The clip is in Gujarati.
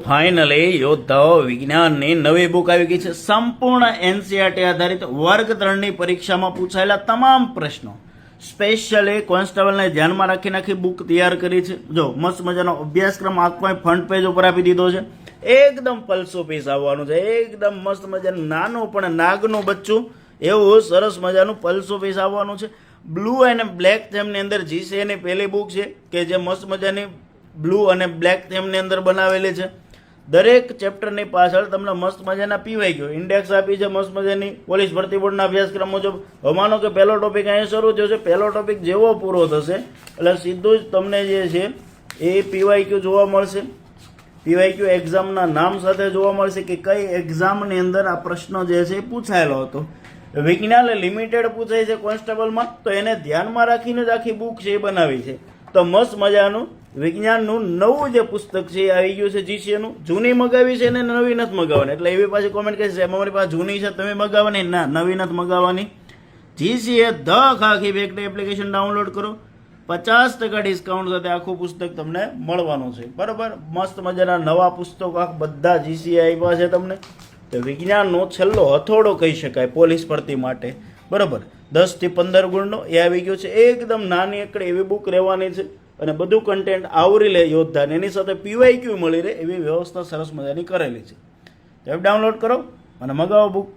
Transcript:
ફાઇનલી યોદ્ધાઓ વિજ્ઞાનની નવી બુક આવી ગઈ છે. સંપૂર્ણ એનસીઆરટી આધારિત વર્ગ 3ની પરીક્ષામાં પૂછાયેલા તમામ પ્રશ્નો સ્પેશિયલી કોન્સ્ટેબલને ધ્યાનમાં રાખીને આખી બુક તૈયાર કરી છે. જો મસ્ત મજાનો અભ્યાસક્રમ આખો ફ્રન્ટ પેજ ઉપર આપી દીધો છે. એકદમ પલ્સો પીસ આવવાનું છે. એકદમ મસ્ત મજાનું નાનું પણ નાગનું બચ્ચું એવું સરસ મજાનું પલ્સો પીસ આવવાનું છે. બ્લુ અને બ્લેક થેમની અંદર જીસીએની પહેલી બુક છે કે જે મસ્ત મજાની બ્લુ અને બ્લેક થેમની અંદર બનાવેલી છે. દરેક ચેપ્ટરની પાછળ તમને મસ્ત મજાના પીવાઈ ગયો ઇન્ડેક્સ આપી છે મસ્ત મજાની પોલીસ ભરતી બોર્ડના અભ્યાસક્રમ મુજબ. હવે માનો કે પહેલો ટોપિક અહીંયા શરૂ થયો છે. પહેલો ટોપિક જેવો પૂરો થશે એટલે સીધું જ તમને જે છે એ પીવાયક્યુ જોવા મળશે. પીવાયક્યુ એક્ઝામના નામ સાથે જોવા મળશે કે કઈ એક્ઝામની અંદર આ પ્રશ્ન જે છે એ પૂછાયેલો હતો. વિજ્ઞાન લિમિટેડ પૂછાય છે કોન્સ્ટેબલમાં, તો એને ધ્યાનમાં રાખીને જ આખી બુક છે એ બનાવી છે. તો મસ્ત મજાનું વિજ્ઞાનનું નવું જે પુસ્તક છે એ આવી ગયું છે જીસીએનું. જૂની મગાવી છે ને નવી નથી મગાવવાની. એટલે એવી પાછી કોમેન્ટ કહે છે અમારી પાસે જૂની છે તમે મગાવવાની. ના, નવી નથી મગાવવાની. GCA the khaki બેક્ટ application download કરો. 50% ડિસ્કાઉન્ટ સાથે આખું પુસ્તક તમને મળવાનું છે. બરાબર, મસ્ત મજાના નવા પુસ્તકો બધા જીસીએ આપ્યા છે તમને. તો વિજ્ઞાનનો છેલ્લો હથોડો કહી શકાય પોલીસ ભરતી માટે. બરાબર, 10 થી 15 ગુણનો એ આવી ગયો છે. એકદમ નાની એકડી એવી બુક રહેવાની છે અને બધું કન્ટેન્ટ આવરી લે યોદ્ધાને. એની સાથે પીવાયક્યુ મળી રહે એવી વ્યવસ્થા સરસ મજાની કરેલી છે. એપ ડાઉનલોડ કરો અને મગાવો બુક.